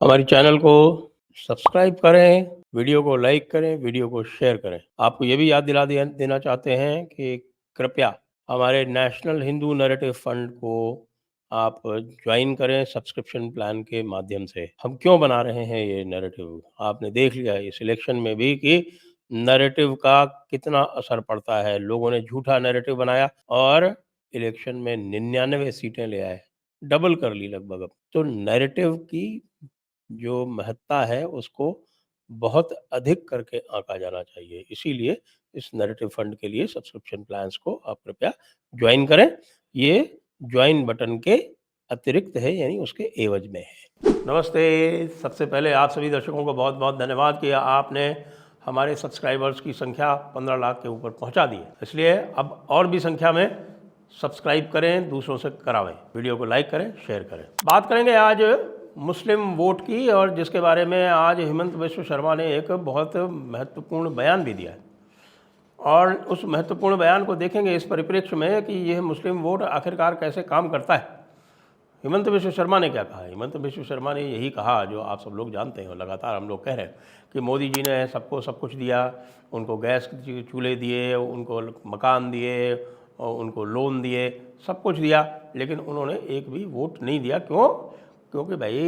हमारे चैनल को सब्सक्राइब करें, वीडियो को लाइक करें, वीडियो को शेयर करें। आपको ये भी याद दिला दिया देना चाहते हैं कि कृपया हमारे नेशनल हिंदू नैरेटिव फंड को आप ज्वाइन करें सब्सक्रिप्शन प्लान के माध्यम से। हम क्यों बना रहे हैं ये नैरेटिव? आपने देख लिया इस इलेक्शन में भी कि नैरेटिव का कितना असर पड़ता है। लोगों ने झूठा नैरेटिव बनाया और इलेक्शन में 99 सीटें ले आए, डबल कर ली लगभग अब। तो नैरेटिव की जो महत्ता है उसको बहुत अधिक करके आंका जाना चाहिए। इसीलिए इस नैरेटिव फंड के लिए सब्सक्रिप्शन प्लान्स को आप कृपया ज्वाइन करें। ये ज्वाइन बटन के अतिरिक्त है, यानी उसके एवज में है। नमस्ते। सबसे पहले आप सभी दर्शकों को बहुत बहुत धन्यवाद कि आपने हमारे सब्सक्राइबर्स की संख्या 15 लाख के ऊपर पहुंचा दी है। इसलिए अब और भी संख्या में सब्सक्राइब करें, दूसरों से करावें, वीडियो को लाइक करें, शेयर करें। बात करेंगे आज मुस्लिम वोट की, और जिसके बारे में आज हिमंत बिश्व शर्मा ने एक बहुत महत्वपूर्ण बयान भी दिया है। और उस महत्वपूर्ण बयान को देखेंगे इस परिप्रेक्ष्य में कि यह मुस्लिम वोट आखिरकार कैसे काम करता है। हिमंत बिश्व शर्मा ने क्या कहा? हिमंत बिश्व शर्मा ने यही कहा जो आप सब लोग जानते हैं और लगातार हम लोग कह रहे हैं कि मोदी जी ने सबको सब कुछ दिया, उनको गैस के चूल्हे दिए, उनको मकान दिए, और उनको लोन दिए, सब कुछ दिया, लेकिन उन्होंने एक भी वोट नहीं दिया। क्यों? क्योंकि भाई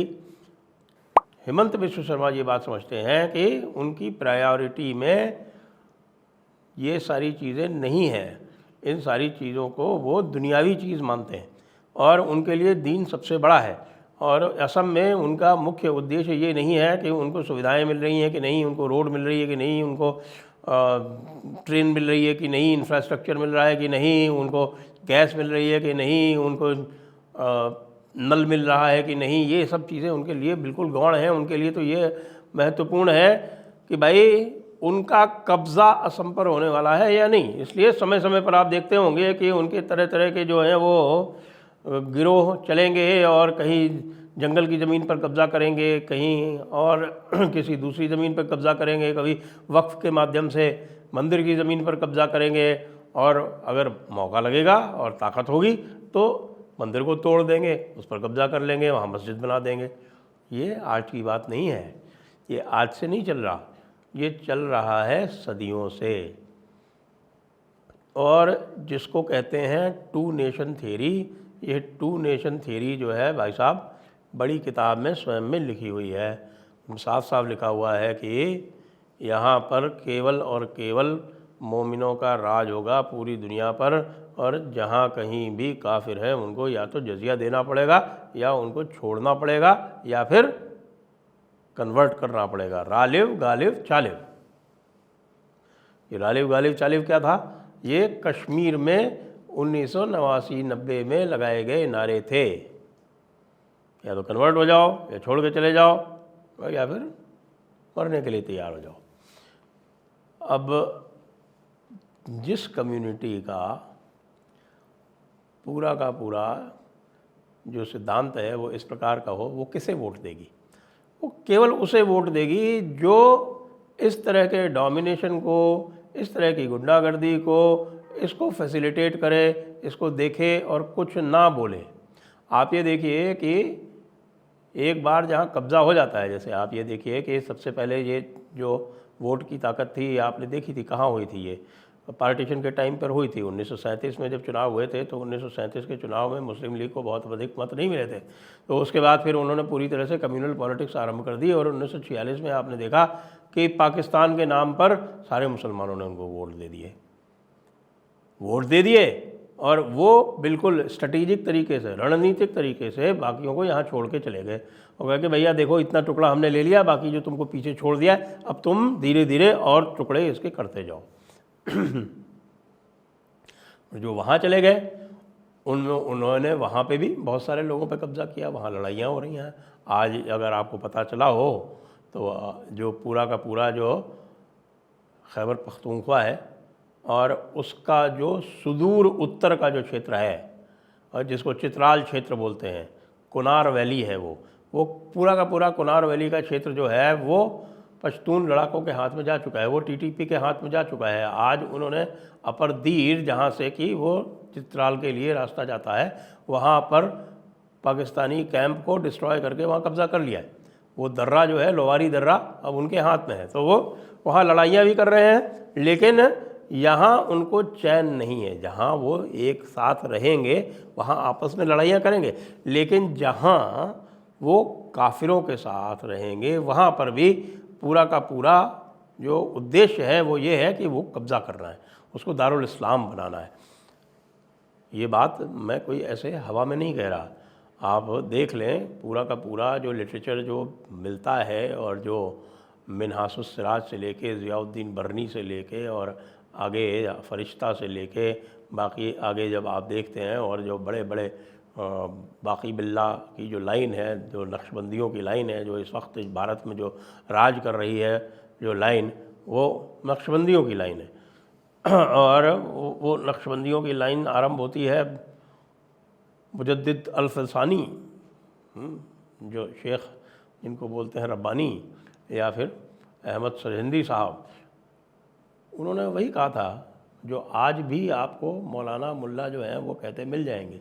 हिमंत बिश्व शर्मा ये बात समझते हैं कि उनकी प्रायोरिटी में ये सारी चीज़ें नहीं हैं। इन सारी चीज़ों को वो दुनियावी चीज़ मानते हैं और उनके लिए दीन सबसे बड़ा है। और असम में उनका मुख्य उद्देश्य ये नहीं है कि उनको सुविधाएं मिल रही हैं कि नहीं, उनको रोड मिल रही है कि नहीं, उनको ट्रेन मिल रही है कि नहीं, इंफ्रास्ट्रक्चर मिल रहा है कि नहीं, उनको गैस मिल रही है कि नहीं, उनको नल मिल रहा है कि नहीं। ये सब चीज़ें उनके लिए बिल्कुल गौण हैं। उनके लिए तो ये महत्वपूर्ण है कि भाई उनका कब्ज़ा असम पर होने वाला है या नहीं। इसलिए समय समय पर आप देखते होंगे कि उनके तरह तरह के जो हैं वो गिरोह चलेंगे और कहीं जंगल की ज़मीन पर कब्ज़ा करेंगे, कहीं और किसी दूसरी ज़मीन पर कब्ज़ा करेंगे, कभी वक्फ के माध्यम से मंदिर की ज़मीन पर कब्ज़ा करेंगे, और अगर मौका लगेगा और ताकत होगी तो मंदिर को तोड़ देंगे, उस पर कब्ज़ा कर लेंगे, वहाँ मस्जिद बना देंगे। ये आज की बात नहीं है, ये आज से नहीं चल रहा, ये चल रहा है सदियों से। और जिसको कहते हैं टू नेशन थ्योरी, ये टू नेशन थ्योरी जो है भाई साहब बड़ी किताब में स्वयं में लिखी हुई है। साफ साफ लिखा हुआ है कि यहाँ पर केवल और केवल मोमिनों का राज होगा पूरी दुनिया पर, और जहाँ कहीं भी काफिर हैं उनको या तो जजिया देना पड़ेगा, या उनको छोड़ना पड़ेगा, या फिर कन्वर्ट करना पड़ेगा। रालिव गालिव चालिव। ये रालिव गालिव चालिव क्या था? ये कश्मीर में 1989-90 में लगाए गए नारे थे। या तो कन्वर्ट हो जाओ, या छोड़ के चले जाओ, या फिर मरने के लिए तैयार हो जाओ। अब जिस कम्युनिटी का पूरा जो सिद्धांत है वो इस प्रकार का हो, वो किसे वोट देगी? वो केवल उसे वोट देगी जो इस तरह के डोमिनेशन को, इस तरह की गुंडागर्दी को, इसको फैसिलिटेट करे, इसको देखे और कुछ ना बोले। आप ये देखिए कि एक बार जहाँ कब्ज़ा हो जाता है, जैसे आप ये देखिए कि सबसे पहले ये जो वोट की ताकत थी आपने देखी थी कहाँ हुई थी? ये पार्टीशन के टाइम पर हुई थी। 1937 में जब चुनाव हुए थे तो 1937 के चुनाव में मुस्लिम लीग को बहुत अधिक मत नहीं मिले थे। तो उसके बाद फिर उन्होंने पूरी तरह से कम्युनल पॉलिटिक्स आरंभ कर दी, और 1946 में आपने देखा कि पाकिस्तान के नाम पर सारे मुसलमानों ने उनको वोट दे दिए, और वो बिल्कुल स्ट्रेटेजिक तरीके से, रणनीतिक तरीके से बाकियों को यहाँ छोड़ के चले गए और कहा कि भैया देखो इतना टुकड़ा हमने ले लिया, बाकी जो तुमको पीछे छोड़ दिया है अब तुम धीरे धीरे और टुकड़े इसके करते जाओ। जो वहाँ चले गए उन्होंने वहाँ पे भी बहुत सारे लोगों पे कब्ज़ा किया, वहाँ लड़ाइयाँ हो रही हैं। आज अगर आपको पता चला हो तो जो पूरा का पूरा जो खैबर पख्तूनख्वा है और उसका जो सुदूर उत्तर का जो क्षेत्र है और जिसको चित्राल क्षेत्र बोलते हैं, कुनार वैली है, वो पूरा का पूरा कुनार वैली का क्षेत्र जो है वो पश्तून लड़ाकों के हाथ में जा चुका है, वो टीटीपी के हाथ में जा चुका है। आज उन्होंने अपर दीर, जहाँ से कि वो चित्राल के लिए रास्ता जाता है, वहाँ पर पाकिस्तानी कैंप को डिस्ट्रॉय करके वहाँ कब्ज़ा कर लिया है। वो दर्रा जो है, लोवारी दर्रा, अब उनके हाथ में है। तो वो वहाँ लड़ाइयाँ भी कर रहे हैं, लेकिन यहाँ उनको चैन नहीं है। जहाँ वो एक साथ रहेंगे वहाँ आपस में लड़ाइयाँ करेंगे, लेकिन जहाँ वो काफिरों के साथ रहेंगे वहाँ पर भी पूरा का पूरा जो उद्देश्य है वो ये है कि वो कब्ज़ा करना है, उसको दारुल इस्लाम बनाना है। ये बात मैं कोई ऐसे हवा में नहीं कह रहा, आप देख लें पूरा का पूरा जो लिटरेचर जो मिलता है, और जो मिन्हाजुस सिराज से लेके ज़ियाउद्दीन बर्नी से लेके और आगे फरिश्ता से लेके बाकी आगे जब आप देखते हैं, और जो बड़े बड़े बाकी बिल्ला की जो लाइन है, जो नक्शबंदियों की लाइन है, जो इस वक्त भारत में जो राज कर रही है जो लाइन, वो नक्शबंदियों की लाइन है। और वो नक्शबंदियों की लाइन आरंभ होती है मुजद्दिद अल-फसानी, जो शेख जिनको बोलते हैं रब्बानी या फिर अहमद सरहिंदी साहब, उन्होंने वही कहा था जो आज भी आपको मौलाना मुल्ला जो हैं वो कहते मिल जाएंगे,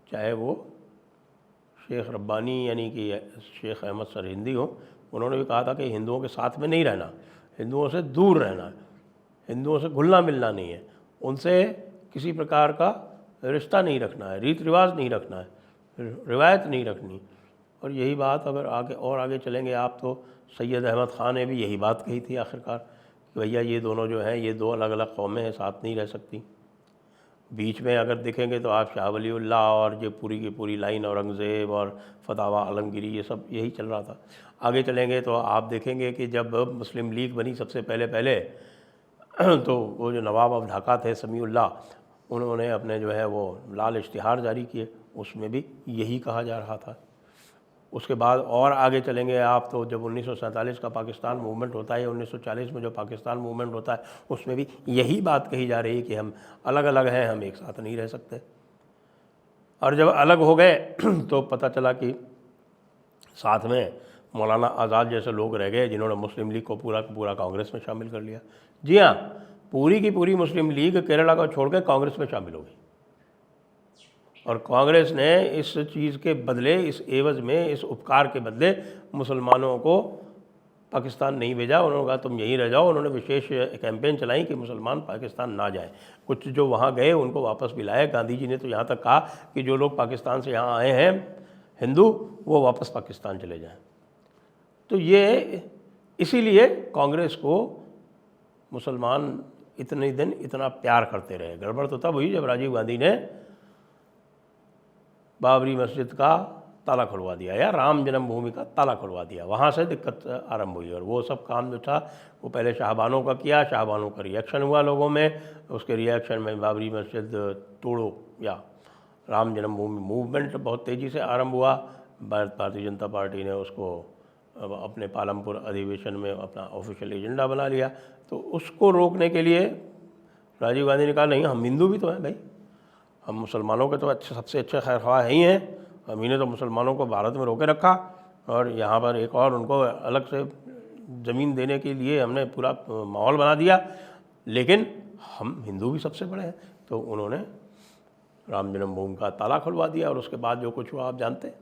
चाहे वो शेख रब्बानी यानी कि शेख अहमद सरहिंदी हो। उन्होंने भी कहा था कि हिंदुओं के साथ में नहीं रहना, हिंदुओं से दूर रहना है, हिंदुओं से घुलना मिलना नहीं है, उनसे किसी प्रकार का रिश्ता नहीं रखना है, रीत रिवाज नहीं रखना है, रिवायत नहीं रखनी। और यही बात अगर आगे चलेंगे आप, तो सैयद अहमद ख़ान ने भी यही बात कही थी आखिरकार कि भैया ये दोनों जो हैं, ये दो अलग अलग कौमें हैं, साथ नहीं रह सकती। बीच में अगर देखेंगे तो आप शाह वलीउल्लाह और जो पूरी की पूरी लाइन औरंगज़ेब और फतावा आलमगीरी, ये सब यही चल रहा था। आगे चलेंगे तो आप देखेंगे कि जब मुस्लिम लीग बनी सबसे पहले तो वो जो नवाब ऑफ ढाका थे समीउल्लाह, उन्होंने अपने जो है वो लाल इश्तिहार जारी किए, उसमें भी यही कहा जा रहा था। उसके बाद और आगे चलेंगे आप तो जब 1947 का पाकिस्तान मूवमेंट होता है, 1940 में जो पाकिस्तान मूवमेंट होता है, उसमें भी यही बात कही जा रही है कि हम अलग अलग हैं, हम एक साथ नहीं रह सकते। और जब अलग हो गए तो पता चला कि साथ में मौलाना आज़ाद जैसे लोग रह गए जिन्होंने मुस्लिम लीग को पूरा कांग्रेस में शामिल कर लिया। जी हाँ, पूरी की पूरी मुस्लिम लीग केरला को छोड़ के कांग्रेस में शामिल हो गई, और कांग्रेस ने इस चीज़ के बदले, इस एवज़ में, इस उपकार के बदले मुसलमानों को पाकिस्तान नहीं भेजा। उन्होंने कहा तुम यहीं रह जाओ। उन्होंने विशेष कैंपेन चलाई कि मुसलमान पाकिस्तान ना जाएं। कुछ जो वहाँ गए उनको वापस भी लाए। गांधी जी ने तो यहाँ तक कहा कि जो लोग पाकिस्तान से यहाँ आए हैं हिंदू, वो वापस पाकिस्तान चले जाएं। तो ये इसीलिए कांग्रेस को मुसलमान इतने दिन इतना प्यार करते रहे। गड़बड़ तो तब हुई जब राजीव गांधी ने बाबरी मस्जिद का ताला खुलवा दिया या राम जन्मभूमि का ताला खुलवा दिया, वहाँ से दिक्कत आरंभ हुई। और वो सब काम जो था वो पहले शाहबानों का किया, शाहबानों का रिएक्शन हुआ लोगों में, उसके रिएक्शन में बाबरी मस्जिद तोड़ो या राम जन्मभूमि मूवमेंट बहुत तेज़ी से आरंभ हुआ। भारतीय जनता पार्टी ने उसको अपने पालमपुर अधिवेशन में अपना ऑफिशियल एजेंडा बना लिया। तो उसको रोकने के लिए राजीव गांधी ने कहा नहीं, हम हिंदू भी तो हैं भाई, हम मुसलमानों के तो सबसे अच्छे खैर ख्वाह ही हैं, हम ही ने तो मुसलमानों को भारत में रोके रखा, और यहाँ पर एक और उनको अलग से ज़मीन देने के लिए हमने पूरा माहौल बना दिया, लेकिन हम हिंदू भी सबसे बड़े हैं। तो उन्होंने राम जन्मभूमि का ताला खुलवा दिया, और उसके बाद जो कुछ हुआ आप जानते हैं,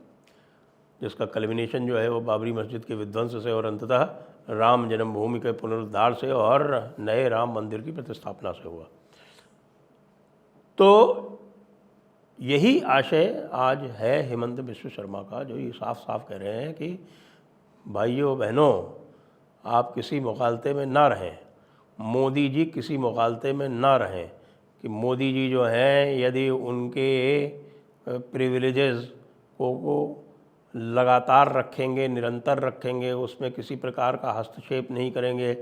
जिसका कल्मिनेशन जो है वो बाबरी मस्जिद के विध्वंस से और अंततः राम जन्मभूमि के पुनरुद्धार से और नए राम मंदिर की प्रतिस्थापना से हुआ। तो यही आशय आज है हेमंत बिश्व शर्मा का, जो ये साफ साफ कह रहे हैं कि भाइयों बहनों, आप किसी मुखालते में ना रहें, मोदी जी किसी मुखालते में ना रहें। कि मोदी जी जो हैं, यदि उनके प्रिविलेजेस को लगातार रखेंगे, निरंतर रखेंगे, उसमें किसी प्रकार का हस्तक्षेप नहीं करेंगे,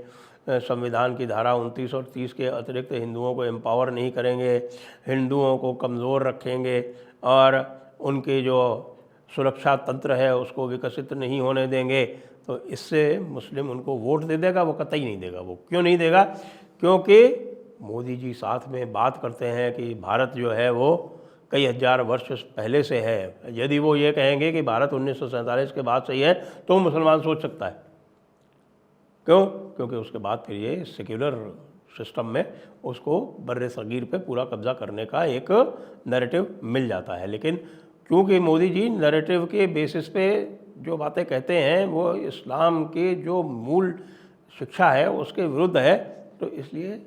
संविधान की धारा 29 और 30 के अतिरिक्त हिंदुओं को एम्पावर नहीं करेंगे, हिंदुओं को कमज़ोर रखेंगे और उनके जो सुरक्षा तंत्र है उसको विकसित नहीं होने देंगे, तो इससे मुस्लिम उनको वोट दे देगा? वो कतई नहीं देगा। वो क्यों नहीं देगा? क्योंकि मोदी जी साथ में बात करते हैं कि भारत जो है वो कई हज़ार वर्ष पहले से है। यदि वो ये कहेंगे कि भारत 1947 के बाद से ही है, तो मुसलमान सोच सकता है। क्यों? क्योंकि उसके बाद फिर ये सेक्युलर सिस्टम में उसको बर्रे सगीर पे पूरा कब्जा करने का एक नैरेटिव मिल जाता है। लेकिन क्योंकि मोदी जी नैरेटिव के बेसिस पे जो बातें कहते हैं वो इस्लाम के जो मूल शिक्षा है उसके विरुद्ध है, तो इसलिए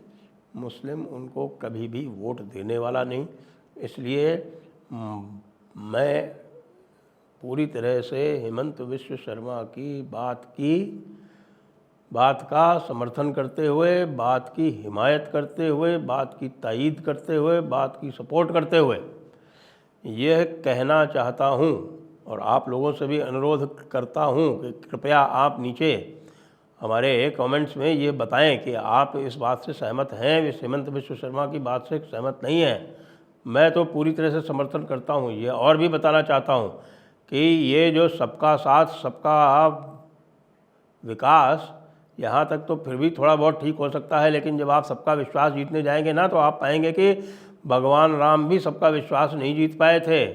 मुस्लिम उनको कभी भी वोट देने वाला नहीं। इसलिए मैं पूरी तरह से हेमंत बिश्व शर्मा की बात का समर्थन करते हुए, बात की हिमायत करते हुए, बात की तायीद करते हुए, बात की सपोर्ट करते हुए यह कहना चाहता हूँ और आप लोगों से भी अनुरोध करता हूँ कि कृपया आप नीचे हमारे कमेंट्स में ये बताएं कि आप इस बात से सहमत हैं, इस हेमंत बिश्व शर्मा की बात से सहमत नहीं हैं। मैं तो पूरी तरह से समर्थन करता हूँ। ये और भी बताना चाहता हूँ कि ये जो सबका साथ सबका विकास, यहाँ तक तो फिर भी थोड़ा बहुत ठीक हो सकता है, लेकिन जब आप सबका विश्वास जीतने जाएंगे ना, तो आप पाएंगे कि भगवान राम भी सबका विश्वास नहीं जीत पाए थे,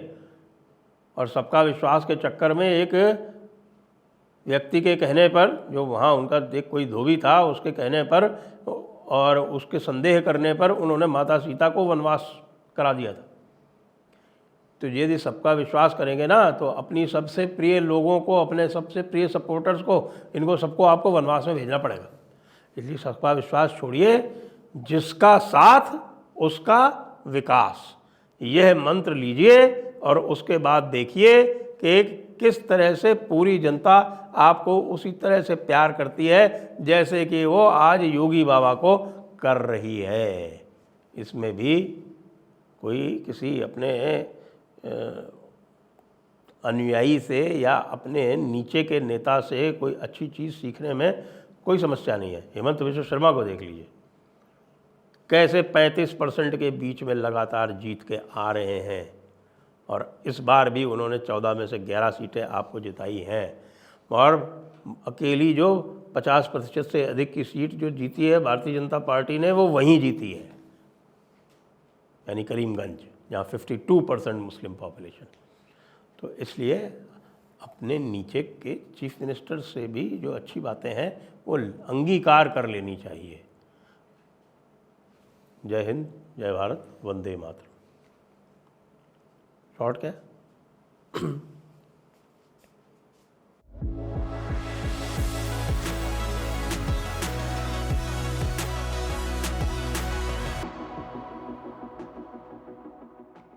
और सबका विश्वास के चक्कर में एक व्यक्ति के कहने पर, जो वहाँ उनका एक कोई धोबी था, उसके कहने पर और उसके संदेह करने पर उन्होंने माता सीता को वनवास करा दिया था। तो यदि सबका विश्वास करेंगे ना, तो अपनी सबसे प्रिय लोगों को, अपने सबसे प्रिय सपोर्टर्स को, इनको सबको आपको वनवास में भेजना पड़ेगा। इसलिए सबका विश्वास छोड़िए, जिसका साथ उसका विकास, यह मंत्र लीजिए और उसके बाद देखिए कि किस तरह से पूरी जनता आपको उसी तरह से प्यार करती है जैसे कि वो आज योगी बाबा को कर रही है। इसमें भी कोई किसी अपने अनुयायी से या अपने नीचे के नेता से कोई अच्छी चीज़ सीखने में कोई समस्या नहीं है। हेमंत बिश्व शर्मा को देख लीजिए, कैसे 35% के बीच में लगातार जीत के आ रहे हैं, और इस बार भी उन्होंने 14 में से 11 सीटें आपको जिताई हैं, और अकेली जो 50% से अधिक की सीट जो जीती है भारतीय जनता पार्टी ने, वो वहीं जीती है, यानी करीमगंज, जहाँ 52% मुस्लिम पॉपुलेशन। तो इसलिए अपने नीचे के चीफ मिनिस्टर से भी जो अच्छी बातें हैं वो अंगीकार कर लेनी चाहिए। जय हिंद, जय भारत, वंदे मातरम। शॉर्ट क्या